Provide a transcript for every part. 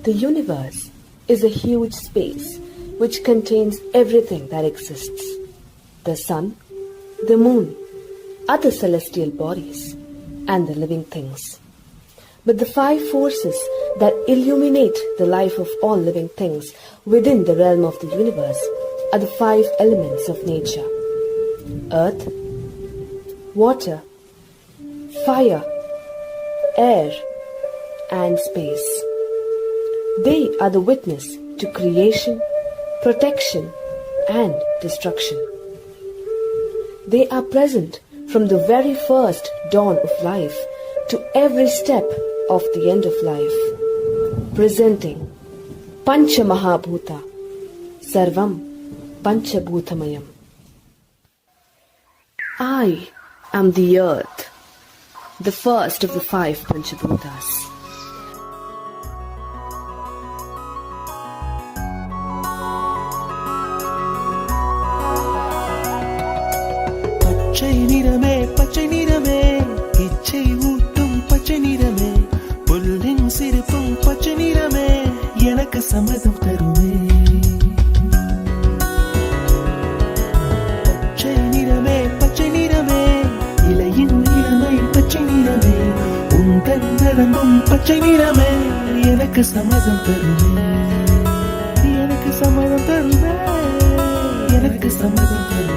The universe is a huge space which contains everything that exists. The sun, the moon, other celestial bodies, and the living things. But the five forces that illuminate the life of all living things within the realm of the universe are the five elements of nature: earth, water, fire, air, and space. They are the witness to creation, protection, and destruction. They are present from the very first dawn of life to every step of the end of life, presenting Pancha Mahabhuta, Sarvam Panchabhutamayam. I am the earth, the first of the five Panchabhutas. பச்சை நிறமே இச்சை ஊட்டும் பச்சை நிறமே புல்லின் சிரிப்பும் பச்சை நிறமே எனக்கு சம்மதம் தருமே பச்சை நிறமே இலையின் நிறமை பச்சை நிறமே உங்கள் நரம்பும் பச்சை நிறமே எனக்கு சம்மதம் தருமே எனக்கு சம்மதம் தருமே எனக்கு சம்மதம் தருமே.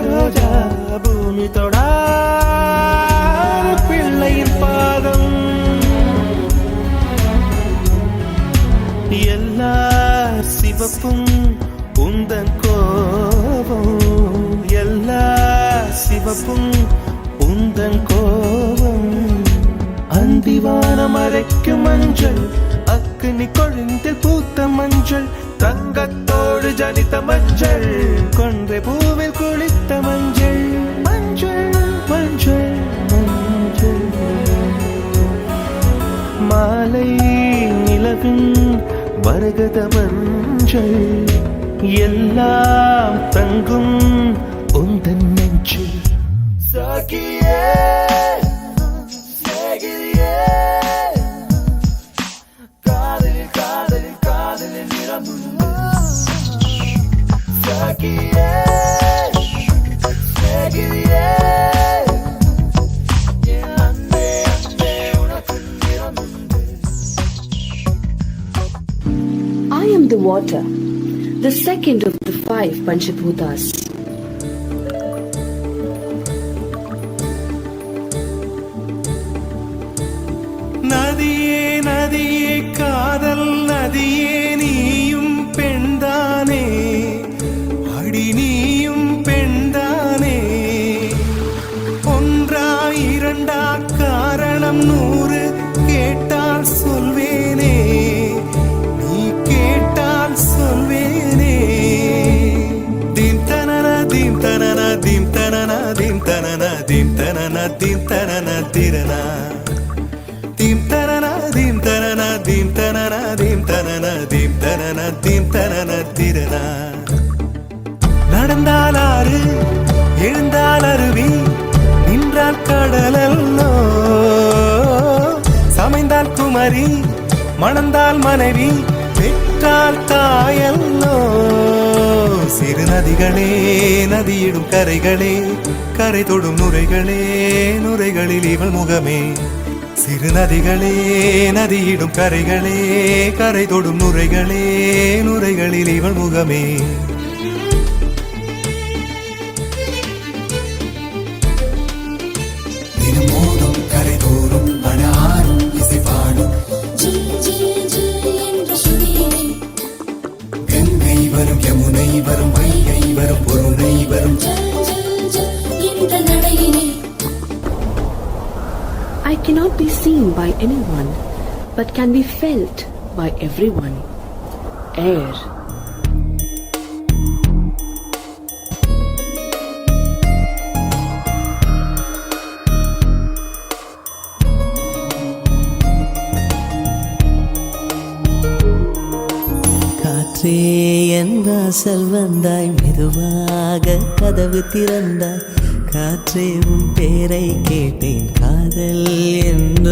ரோஜா பூமி தொடா பிள்ளையின் பாதம் எல்லா சிவப்பும் உந்தன் கோபம் எல்லா சிவப்பும் உந்தன் கோபம் அந்திவானம் மறைக்கும் மஞ்சள் அக்னி கொழுந்தில் பூத்த மஞ்சள் தங்கத்தோடு ஜனித்த மஞ்சள் கொன்றை பூவில் குளித்த மஞ்சள் மஞ்சள் மஞ்சள் மஞ்சள் மாலை நிலவின் மரகத மஞ்சள் எல்லாம் தங்கும் உந்தன் நெஞ்சில் சாகியே I am the water, the second of the five Panchabhutas. நதியே நதியே காதல் நதியே நீயும் பெண்தானே அடி நீயும் பெண்தானே ஒன்றா இரண்டா காரணம் 100 கேட்டால் சொல்வேனே நீ கேட்டால் சொல்வேனே தீம் தனன தீம் தனன தீம் தனன தீம் தனன தீம் தனன தீம் தனன திரனா தீம் தனன தீம் தனன தீம் தனன தீம் தனன தீம் தனன தீம் தனன திரனா நடந்தால் ஆறு எழுந்தால் அருவி நின்றால் கடலல்லோ சமைந்தால் குமரி மணந்தால் மனைவி பெற்றால் தாயல்லோ சிறு நதிகளே நதியிடும் கரைகளே கரை தொடும் நுரைகளே நுரைகளில் இவள் முகமே சிறு நதிகளே நதியிடும் கரைகளே கரை தொடும் நுரைகளே நுரைகளில் இவள் முகமே தினமோதும் கரை தோறும் அனாரும் இசை பாடும் கங்கை வரும் யமுனை வரும் வைகை வரும் பொருணை வரும் I cannot be seen by anyone, but can be felt by everyone. Air. காற்றே என் வாசல் வந்தாய், மெதுவாக கதவு திறந்தாய். காற்றே உன் பேரை கேட்டேன், காதல் என்ற.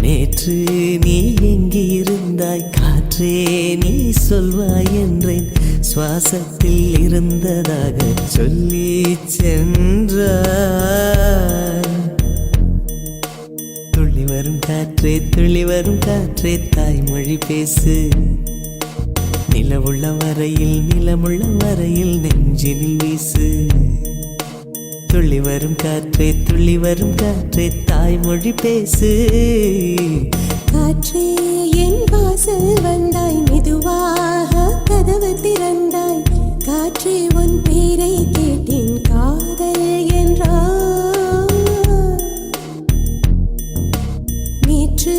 நேற்று நீ எங்கே இருந்தாய், காற்றே நீ சொல்வாய் என்றேன். சுவாசத்தில் இருந்ததாக சொல்லி சென்றாய். துள்ளி வரும் காற்றே, துள்ளி வரும் காற்றே, தாய்மொழி பேசு. நிலவுள்ள வரையில், நிலமுள்ள வரையில் நெஞ்சினில் வீசு. துள்ளி வரும் காற்றே, துள்ளி வரும் காற்றே, தாய்மொழி பேசு. காற்றே என் வாசல் வந்தாய், மெதுவாக கதவு திறந்தாய். காற்றே உன் பேரை கேட்டேன், காதல் என்றாய். நேற்று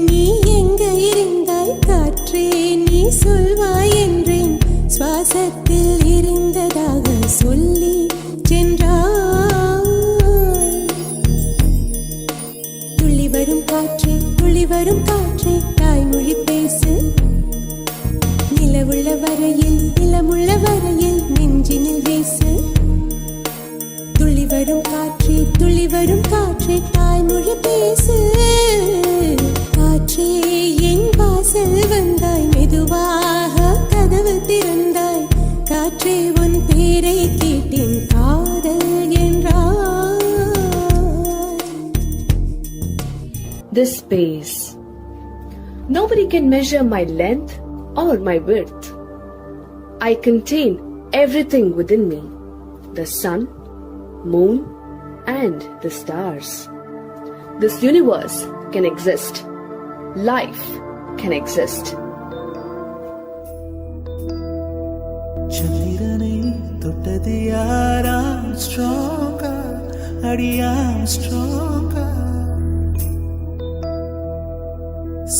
நீ எங்க இருந்தாய், காற்றே நீ சொல்வாய் என்றேன். சுவாசத்தில் இருந்ததாக சொல்லி சென்றாய். துள்ளி வரும் காற்றே, துள்ளி வரும் காற்றே, தாய்மொழி பேசு. நிலவுள்ள வரையில், நிலமுள்ள வரையில் நெஞ்சினில் வீசு. துள்ளி வரும் காற்றே, துள்ளி வரும் காற்றே, தாய்மொழி பேசு. காற்றே என் வாசல் வந்தாய், மெதுவாக கதவு திறந்தாய். காற்றே உன் பேரை கேட்டேன், காதல் என்றாய். This space. Nobody can measure my length or my width. I contain everything within me. The sun, moon, and the stars. This universe can exist. Life can exist. சந்திரனை தொட்டது யாராம் ஸ்ட்ராங்கா, அடியாம் ஸ்ட்ராங்கா.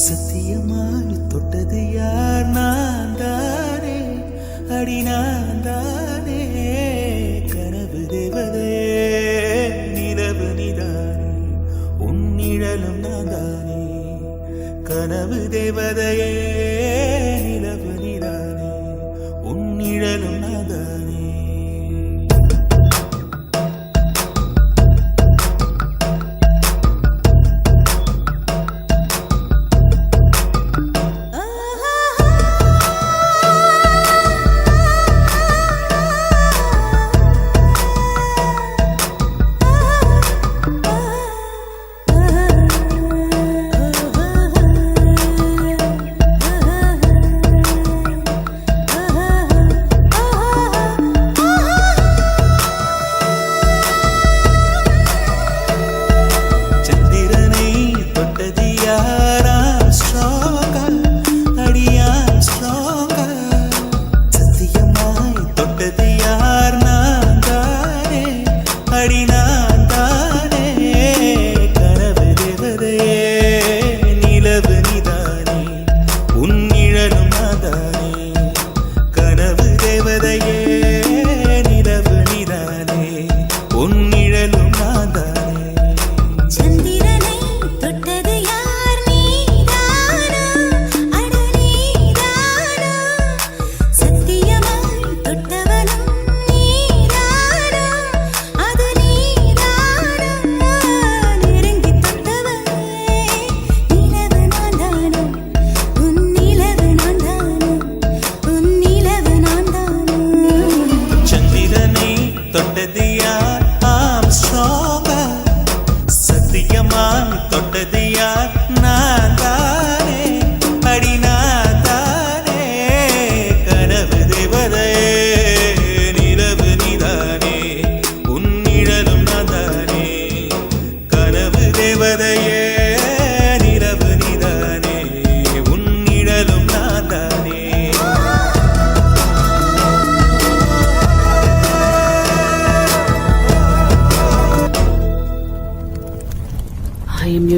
சத்தியமாய் தொட்டது யார், நான் தானே, அடி நான் தானே. கனவு தேவதையே, நிலவு நீதானே, உன் நிழலும் நான் தானே. கனவு தேவதையே, நிலவு நீதானே, உன் நிழலும் நான் தானே.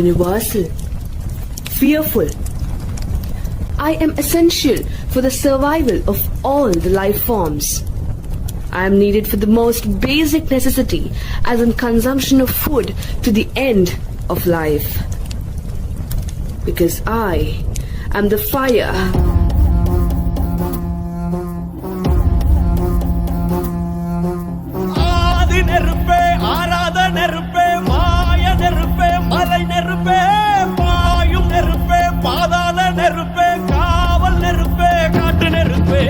universal, fearful. I am essential for the survival of all the life forms. I am needed for the most basic necessity, as in consumption of food to the end of life. Because I am the fire. ஆதி நெருப்பே, ஆராத நெருப்பே, மாய நெருப்பே, மலை நெருப்பே, பாயும் நெருப்பே, பாதாள நெருப்பே, காவல் நெருப்பே, காட்டு நெருப்பே.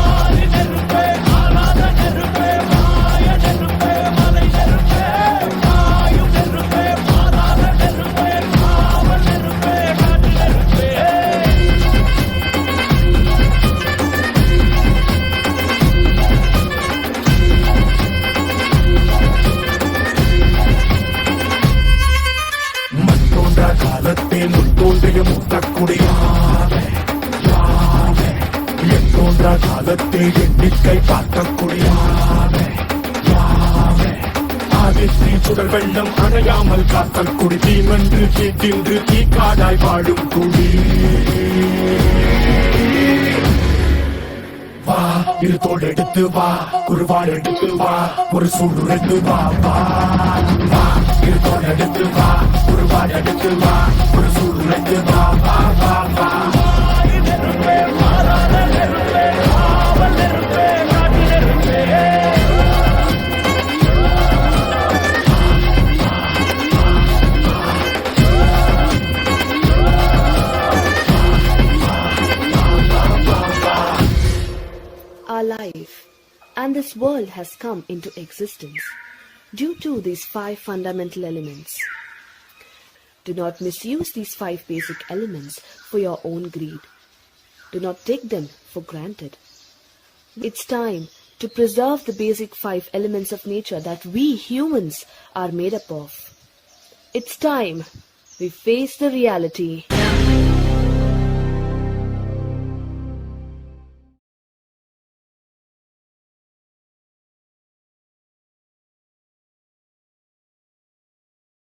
ஆதி நெருப்பே, ஆராத நெருப்பே, மாய நெருப்பே, மலை நெருப்பே, பாயும் நெருப்பே, பாதாள நெருப்பே, காவல் நெருப்பே, காட்டு நெருப்பே. மண் தோன்றா காலத்தே முன் தோன்றிய முத்தக்குடியாவே என் தோன்றா காலத்தே எண்ணிக்கை பார்க்கக்கூடியாவே ஆதித்ரி சுடர் வெள்ளம் அணையாமல் காத்தல் குடி தீமென்று தீட்டின்று தீக்காடாய் வாழும் குடி வா இரு தோள் எடுத்து வா குருவாள் எடுத்து வா ஒரு சூடு எடுத்து வா வா வா இரு தோள் எடுத்து வா குருவாள் எடுத்து வா ஒரு சூடு எடுத்து வா வா வா வா Our life and this world has come into existence due to these 5 fundamental elements. Do not misuse these 5 basic elements for your own greed. Do not take them for granted. It's time to preserve the basic 5 elements of nature that we humans are made up of. It's time we face the reality.